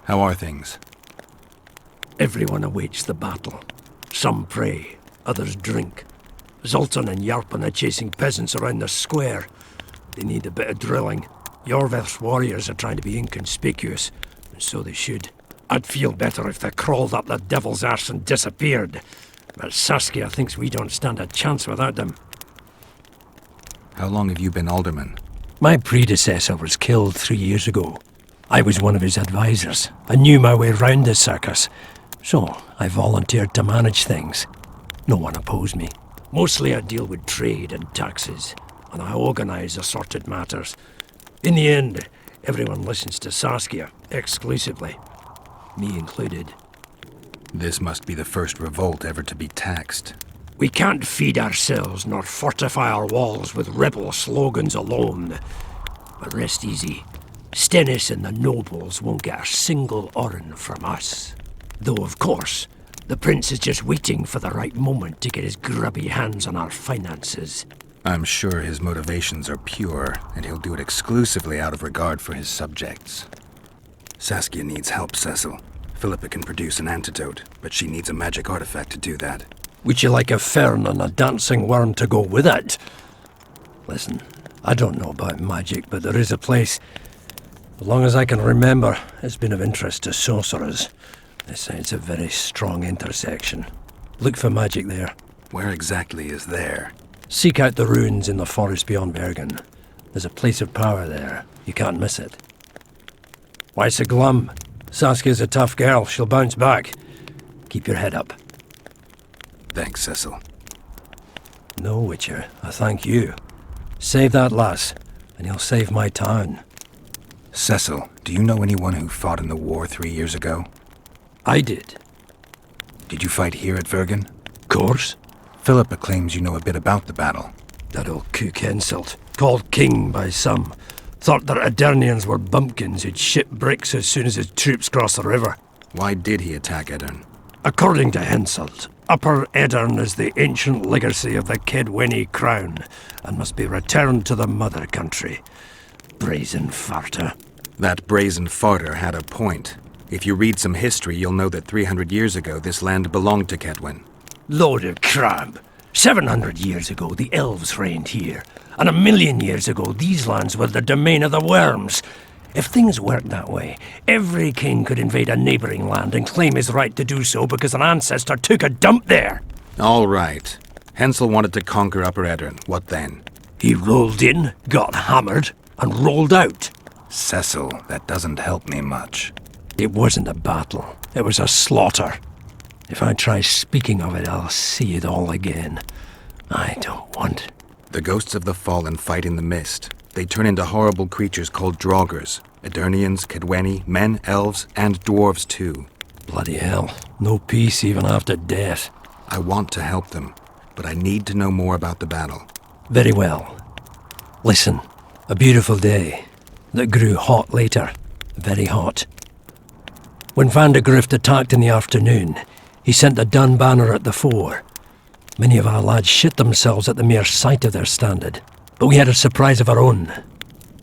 How are things? Everyone awaits the battle. Some pray, others drink. Zoltan and Yarpan are chasing peasants around the square. They need a bit of drilling. Yorveth's warriors are trying to be inconspicuous, and so they should. I'd feel better if they crawled up the devil's arse and disappeared. But Saskia thinks we don't stand a chance without them. How long have you been alderman? My predecessor was killed 3 years ago. I was one of his advisors. I knew my way round the circus. So I volunteered to manage things. No one opposed me. Mostly I deal with trade and taxes, and I organise assorted matters. In the end, everyone listens to Saskia, exclusively. Me included. This must be the first revolt ever to be taxed. We can't feed ourselves nor fortify our walls with rebel slogans alone. But rest easy. Stennis and the nobles won't get a single oren from us. Though, of course, the prince is just waiting for the right moment to get his grubby hands on our finances. I'm sure his motivations are pure, and he'll do it exclusively out of regard for his subjects. Saskia needs help, Cecil. Philippa can produce an antidote, but she needs a magic artifact to do that. Would you like a fern and a dancing worm to go with it? Listen, I don't know about magic, but there is a place, as long as I can remember, it's been of interest to sorcerers. They say it's a very strong intersection. Look for magic there. Where exactly is there? Seek out the ruins in the forest beyond Bergen. There's a place of power there. You can't miss it. Why so glum? Saskia's a tough girl. She'll bounce back. Keep your head up. Thanks, Cecil. No, Witcher. I thank you. Save that lass, and you'll save my town. Cecil, do you know anyone who fought in the war 3 years ago? I did. Did you fight here at Vergen? Course. Philippa claims you know a bit about the battle. That old cook insult, called king by some, thought that Aedirnians were bumpkins who'd ship bricks as soon as his troops crossed the river. Why did he attack Edirn? According to Henselt, Upper Edirn is the ancient legacy of the Kedweni crown and must be returned to the mother country. Brazen farter. That brazen farter had a point. If you read some history, you'll know that 300 years ago this land belonged to Kedwen. Load of crab. 700 years ago, the elves reigned here. And 1,000,000 years ago, these lands were the domain of the worms. If things worked that way, every king could invade a neighboring land and claim his right to do so because an ancestor took a dump there. All right. Hensel wanted to conquer Upper Edirn. What then? He rolled in, got hammered, and rolled out. Cecil, that doesn't help me much. It wasn't a battle. It was a slaughter. If I try speaking of it, I'll see it all again. I don't want... The ghosts of the fallen fight in the mist. They turn into horrible creatures called Draugrs. Aedirnians, Kedweni, men, elves, and dwarves too. Bloody hell. No peace even after death. I want to help them, but I need to know more about the battle. Very well. Listen, a beautiful day that grew hot later. Very hot. When Vandegrift attacked in the afternoon, he sent a dun banner at the fore. Many of our lads shit themselves at the mere sight of their standard, but we had a surprise of our own.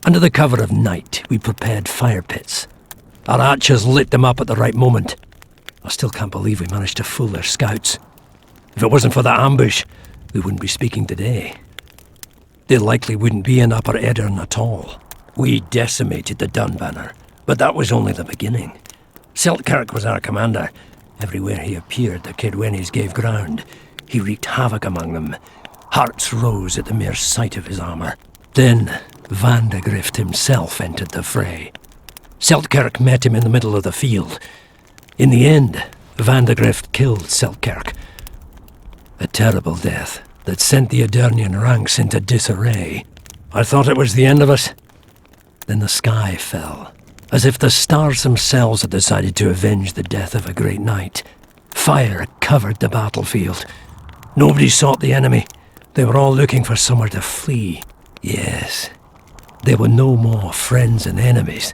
Under the cover of night, we prepared fire pits. Our archers lit them up at the right moment. I still can't believe we managed to fool their scouts. If it wasn't for that ambush, we wouldn't be speaking today. They likely wouldn't be in Upper Edirn at all. We decimated the dun banner, but that was only the beginning. Seltkirk was our commander. Everywhere he appeared, the Kedwenis gave ground. He wreaked havoc among them. Hearts rose at the mere sight of his armour. Then Vandegrift himself entered the fray. Seltkirk met him in the middle of the field. In the end, Vandegrift killed Seltkirk. A terrible death that sent the Aedirnian ranks into disarray. I thought it was the end of us. Then the sky fell, as if the stars themselves had decided to avenge the death of a great knight. Fire covered the battlefield. Nobody sought the enemy. They were all looking for somewhere to flee. Yes, there were no more friends and enemies,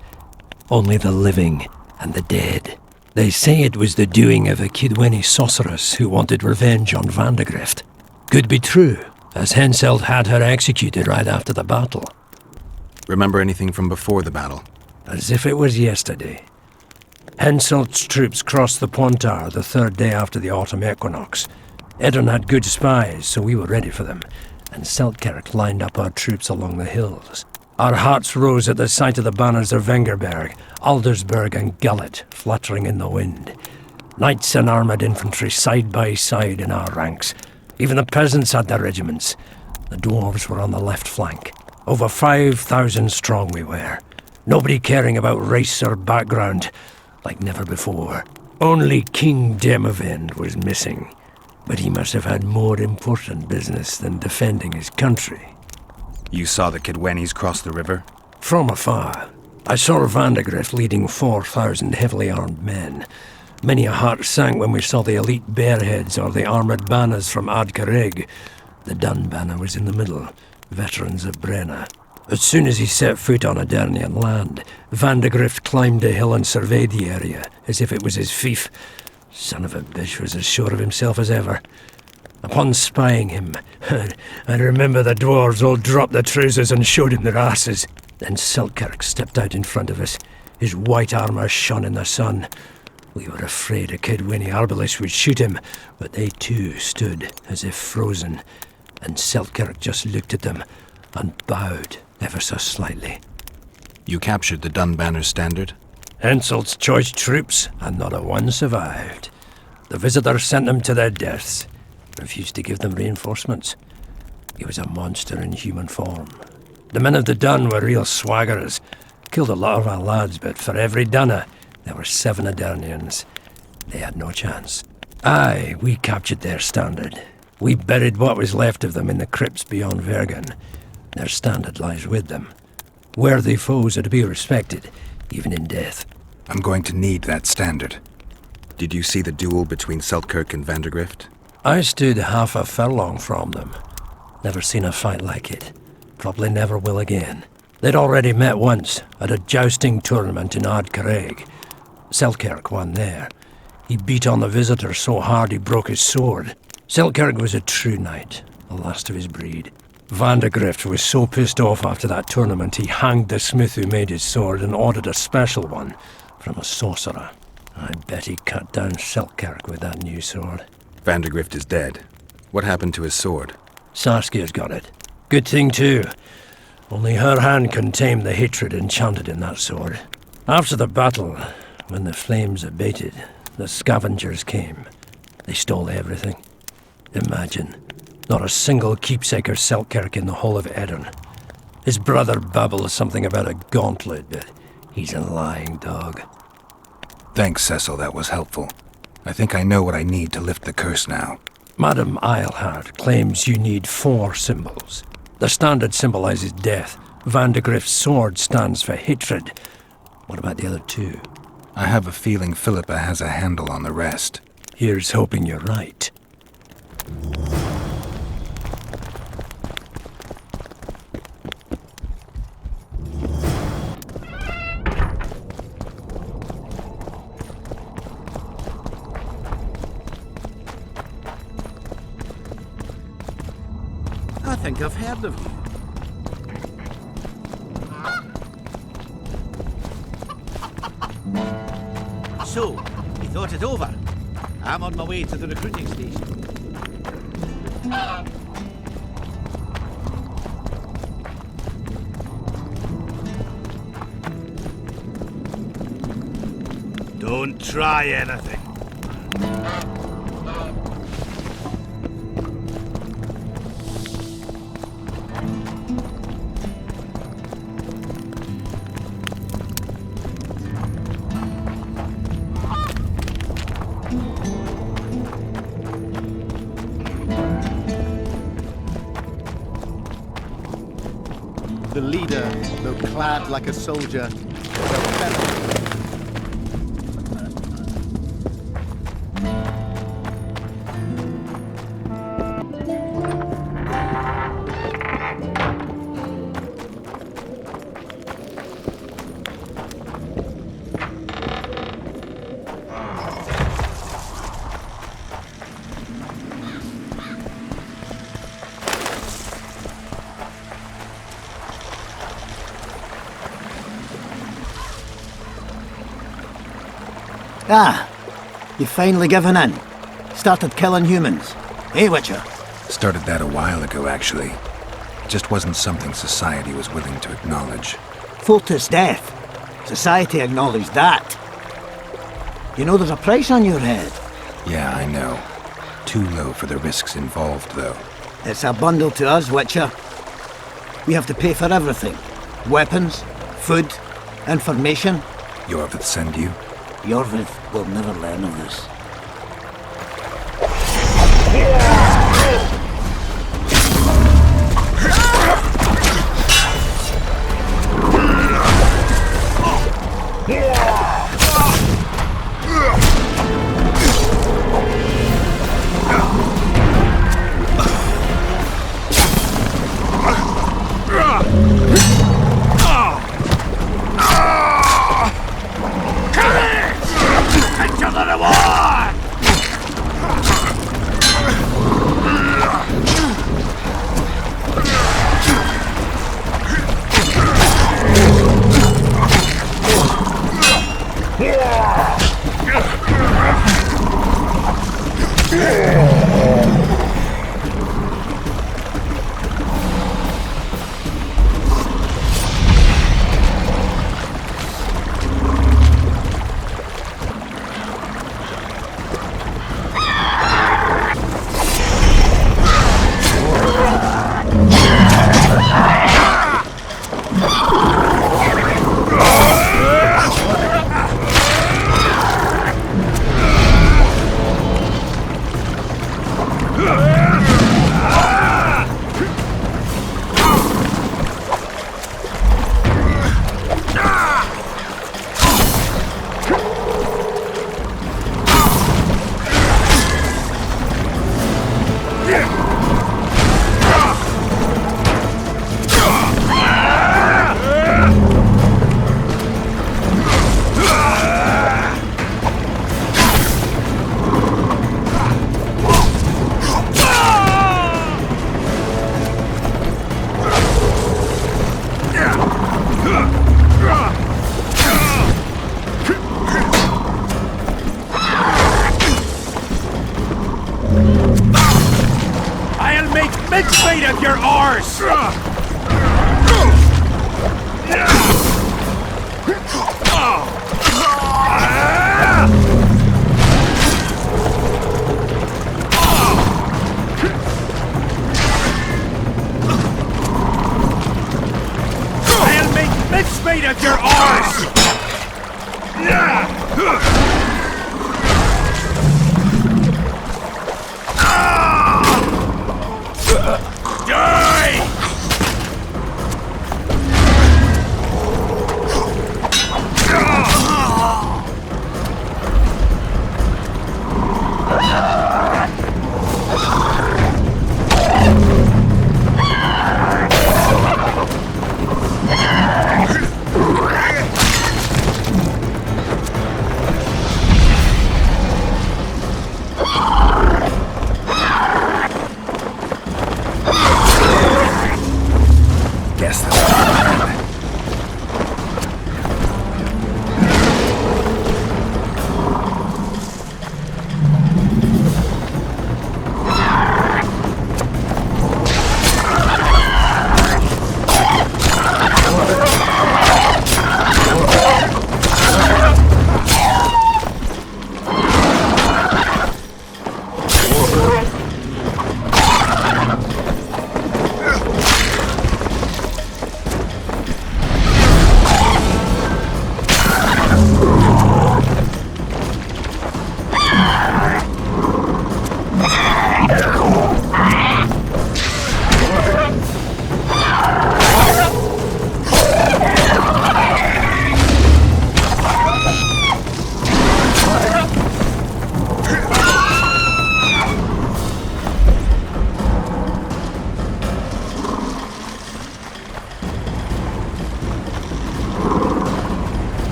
only the living and the dead. They say it was the doing of a Kedweni sorceress who wanted revenge on Vandegrift. Could be true, as Henselt had her executed right after the battle. Remember anything from before the battle? As if it was yesterday. Henselt's troops crossed the Pontard the third day after the autumn equinox. Edirn had good spies, so we were ready for them, and Selkirk lined up our troops along the hills. Our hearts rose at the sight of the banners of Vengerberg, Aldersberg and Gullet fluttering in the wind. Knights and armoured infantry side by side in our ranks. Even the peasants had their regiments. The dwarves were on the left flank. Over 5,000 strong we were. Nobody caring about race or background, like never before. Only King Demavend was missing, but he must have had more important business than defending his country. You saw the Kidwennies cross the river? From afar, I saw Vandegrift leading 4,000 heavily armed men. Many a heart sank when we saw the elite bearheads or the armoured banners from Ardcarrig. The Dun banner was in the middle, veterans of Brenna. As soon as he set foot on Adernian land, Vandegrift climbed a hill and surveyed the area, as if it was his fief. Son of a bitch was as sure of himself as ever. Upon spying him, I remember the dwarves all dropped their trousers and showed him their asses. Then Selkirk stepped out in front of us. His white armour shone in the sun. We were afraid a Kidwenny arbalist would shoot him, but they too stood as if frozen, and Selkirk just looked at them and bowed ever so slightly. You captured the Dunbanner standard? Henselt's choice troops, and not a one survived. The visitor sent them to their deaths. Refused to give them reinforcements. He was a monster in human form. The men of the Dun were real swaggerers. Killed a lot of our lads, but for every Dunner, there were 7 Adernians. They had no chance. Aye, we captured their standard. We buried what was left of them in the crypts beyond Vergen. Their standard lies with them. Worthy foes are to be respected, even in death. I'm going to need that standard. Did you see the duel between Selkirk and Vandegrift? I stood half a furlong from them. Never seen a fight like it. Probably never will again. They'd already met once, at a jousting tournament in Ardcarrig. Selkirk won there. He beat on the visitor so hard he broke his sword. Selkirk was a true knight, the last of his breed. Vandegrift was so pissed off after that tournament he hanged the smith who made his sword and ordered a special one from a sorcerer. I bet he cut down Selkirk with that new sword. Vandegrift is dead. What happened to his sword? Saskia's got it. Good thing too. Only her hand can tame the hatred enchanted in that sword. After the battle, when the flames abated, the scavengers came. They stole everything. Imagine, not a single keepsake of Selkirk in the whole of Edirn. His brother babbles something about a gauntlet, but he's a lying dog. Thanks, Cecil, that was helpful. I think I know what I need to lift the curse now. Madame Eilhart claims you need 4 symbols. The standard symbolizes death. Vandegrift's sword stands for hatred. What about the other 2? I have a feeling Philippa has a handle on the rest. Here's hoping you're right. I think I've heard of you. So, you thought it over? I'm on my way to the recruiting station. Don't try anything. The leader, though clad like a soldier, was a fellow. Ah, you've finally given in. Started killing humans. Hey, Witcher? Started that a while ago, actually. Just wasn't something society was willing to acknowledge. Fultus death. Society acknowledged that. You know there's a price on your head. Yeah, I know. Too low for the risks involved, though. It's a bundle to us, Witcher. We have to pay for everything. Weapons, food, information. Yorvith send you? Yorvith will never learn of this.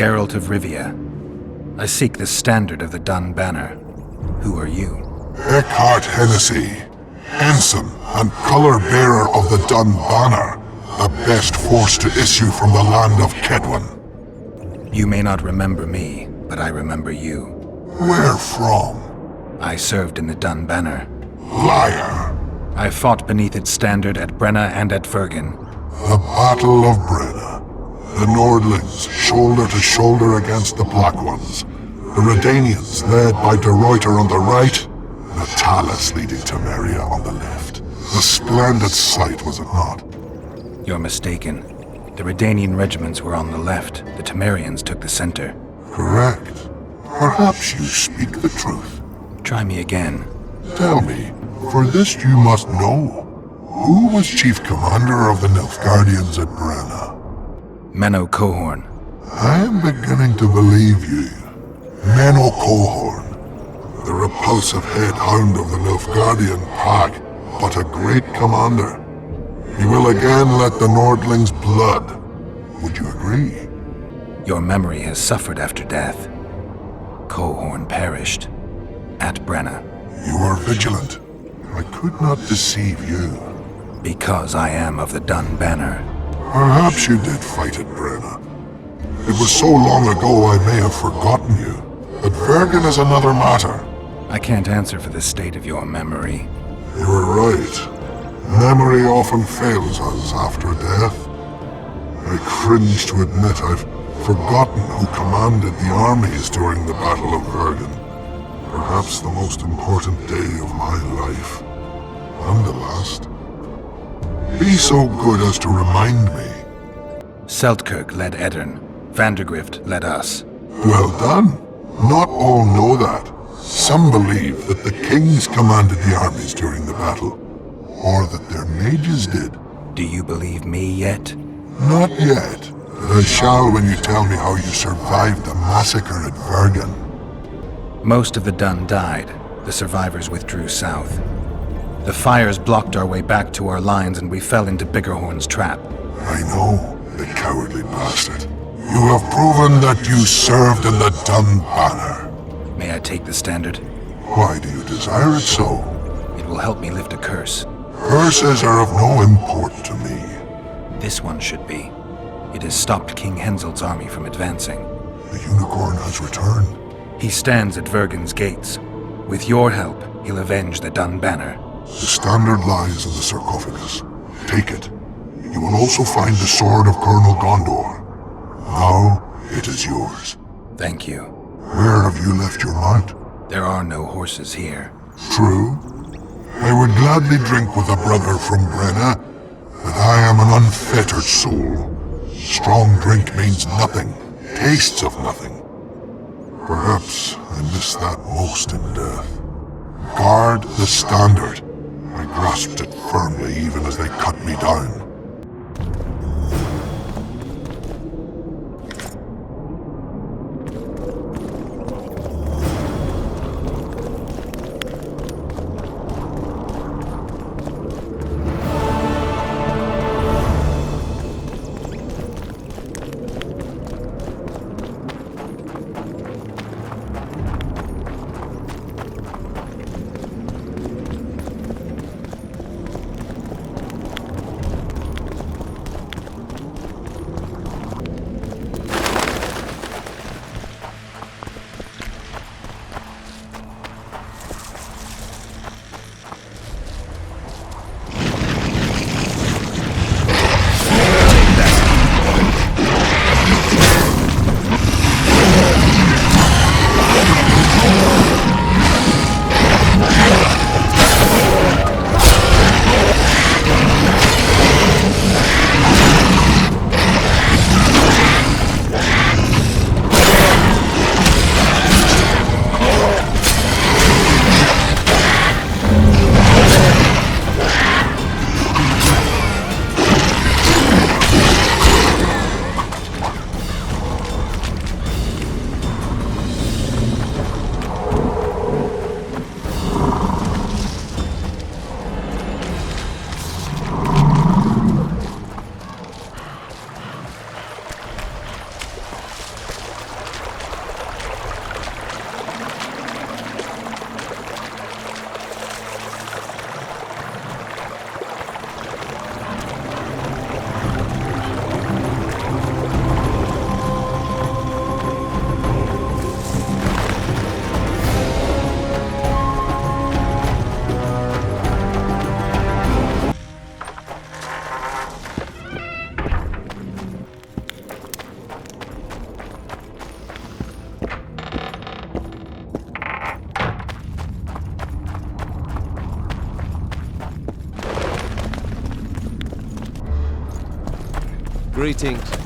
Geralt of Rivia. I seek the standard of the Dun Banner. Who are you? Eckhart Hennessy, ensign and color-bearer of the Dun Banner, the best force to issue from the land of Kedwin. You may not remember me, but I remember you. Where from? I served in the Dun Banner. Liar. I fought beneath its standard at Brenna and at Vergen. The Battle of Brenna. The Nordlings, shoulder to shoulder against the Black Ones. The Redanians, led by De Ruyter on the right, Natalis leading Temeria on the left. A splendid sight, was it not? You're mistaken. The Redanian regiments were on the left. The Temerians took the center. Correct. Perhaps you speak the truth. Try me again. Tell me, for this you must know. Who was chief commander of the Nilfgaardians at Brenna? Menno Cohorn. I am beginning to believe you. Menno Cohorn, the repulsive head hound of the Nilfgaardian pack, but a great commander. He will again let the Nordlings' blood. Would you agree? Your memory has suffered after death. Cohorn perished. At Brenna. You are vigilant. I could not deceive you. Because I am of the Dun Banner. Perhaps you did fight at Brenna. It was so long ago I may have forgotten you. But Vergen is another matter. I can't answer for the state of your memory. You are right. Memory often fails us after death. I cringe to admit I've forgotten who commanded the armies during the Battle of Vergen. Perhaps the most important day of my life. And the last. Be so good as to remind me. Seltkirk led Eddern. Vandergrift led us. Well done. Not all know that. Some believe that the kings commanded the armies during the battle, or that their mages did. Do you believe me yet? Not yet, but I shall when you tell me how you survived the massacre at Vergen. Most of the Dun died. The survivors withdrew south. The fires blocked our way back to our lines and we fell into Biggerhorn's trap. I know, the cowardly bastard. You have proven that you served in the Dun Banner. May I take the standard? Why do you desire it so? It will help me lift a curse. Curses are of no import to me. This one should be. It has stopped King Henselt's army from advancing. The unicorn has returned. He stands at Vergen's gates. With your help, he'll avenge the Dun Banner. The standard lies in the sarcophagus. Take it. You will also find the sword of Colonel Gondor. Now, it is yours. Thank you. Where have you left your mount? There are no horses here. True. I would gladly drink with a brother from Brenna, but I am an unfettered soul. Strong drink means nothing, tastes of nothing. Perhaps I miss that most in death. Guard the standard. I grasped it firmly even as they cut me down. Greetings.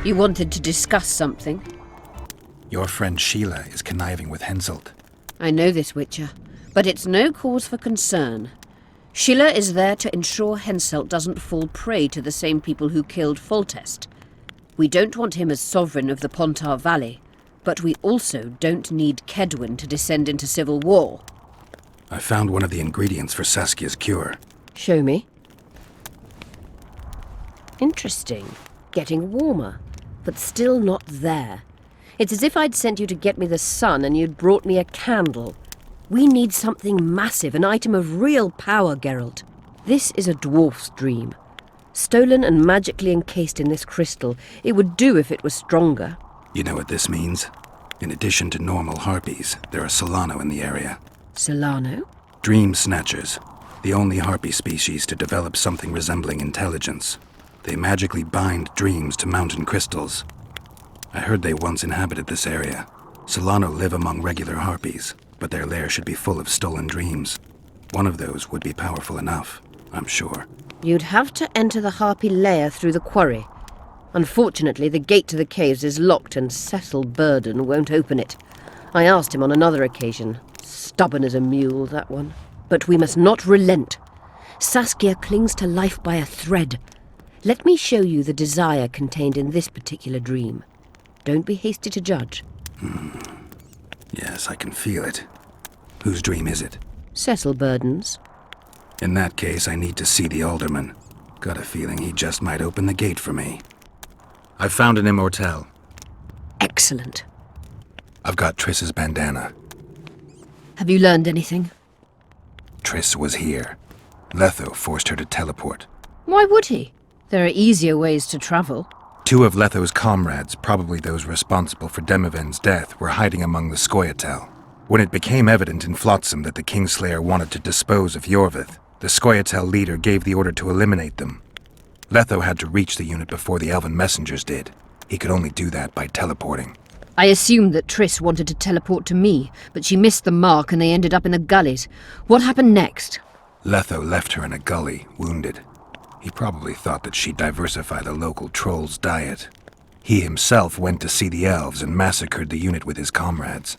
You wanted to discuss something? Your friend Sheila is conniving with Henselt. I know this, Witcher, but it's no cause for concern. Sheila is there to ensure Henselt doesn't fall prey to the same people who killed Foltest. We don't want him as sovereign of the Pontar Valley, but we also don't need Kedwin to descend into civil war. I found one of the ingredients for Saskia's cure. Show me. Interesting. Getting warmer, but still not there. It's as if I'd sent you to get me the sun and you'd brought me a candle. We need something massive, an item of real power, Geralt. This is a dwarf's dream. Stolen and magically encased in this crystal, it would do if it was stronger. You know what this means? In addition to normal harpies, there are Solano in the area. Solano? Dream snatchers, the only harpy species to develop something resembling intelligence. They magically bind dreams to mountain crystals. I heard they once inhabited this area. Solano live among regular harpies, but their lair should be full of stolen dreams. One of those would be powerful enough, I'm sure. You'd have to enter the harpy lair through the quarry. Unfortunately, the gate to the caves is locked and Cecil Burden won't open it. I asked him on another occasion. Stubborn as a mule, that one. But we must not relent. Saskia clings to life by a thread. Let me show you the desire contained in this particular dream. Don't be hasty to judge. Yes, I can feel it. Whose dream is it? Cecil Burden's. In that case, I need to see the alderman. Got a feeling he just might open the gate for me. I've found an immortelle. Excellent. I've got Triss's bandana. Have you learned anything? Triss was here. Letho forced her to teleport. Why would he? There are easier ways to travel. Two of Letho's comrades, probably those responsible for Demoven's death, were hiding among the Scoia'tael. When it became evident in Flotsam that the Kingslayer wanted to dispose of Yorvith, the Scoia'tael leader gave the order to eliminate them. Letho had to reach the unit before the elven messengers did. He could only do that by teleporting. I assumed that Triss wanted to teleport to me, but she missed the mark and they ended up in the gullies. What happened next? Letho left her in a gully, wounded. He probably thought that she'd diversify the local trolls' diet. He himself went to see the elves and massacred the unit with his comrades.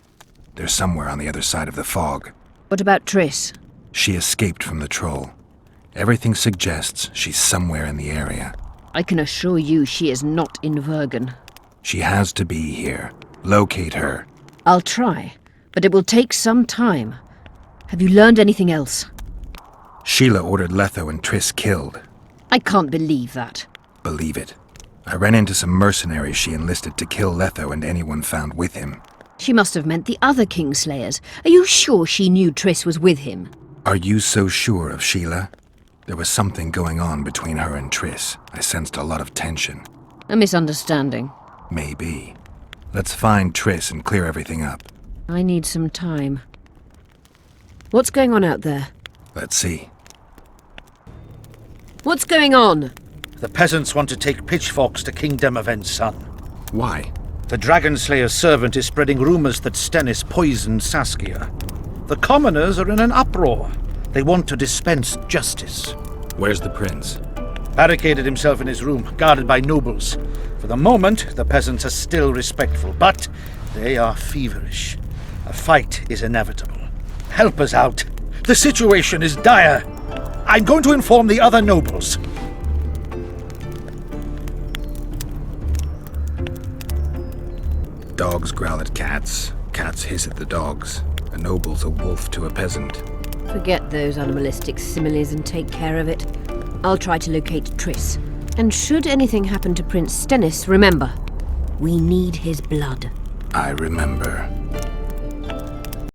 They're somewhere on the other side of the fog. What about Triss? She escaped from the troll. Everything suggests she's somewhere in the area. I can assure you she is not in Vergen. She has to be here. Locate her. I'll try, but it will take some time. Have you learned anything else? Sheila ordered Letho and Triss killed. I can't believe that. Believe it. I ran into some mercenaries she enlisted to kill Letho and anyone found with him. She must have meant the other Kingslayers. Are you sure she knew Triss was with him? Are you so sure of Sheila? There was something going on between her and Triss. I sensed a lot of tension. A misunderstanding. Maybe. Let's find Triss and clear everything up. I need some time. What's going on out there? Let's see. What's going on? The peasants want to take pitchforks to King Demoven's son. Why? The Dragonslayer's servant is spreading rumors that Stennis poisoned Saskia. The commoners are in an uproar. They want to dispense justice. Where's the prince? Barricaded himself in his room, guarded by nobles. For the moment, the peasants are still respectful, but they are feverish. A fight is inevitable. Help us out. The situation is dire. I'm going to inform the other nobles. Dogs growl at cats, cats hiss at the dogs. A noble's a wolf to a peasant. Forget those animalistic similes and take care of it. I'll try to locate Triss. And should anything happen to Prince Stennis, remember, we need his blood. I remember.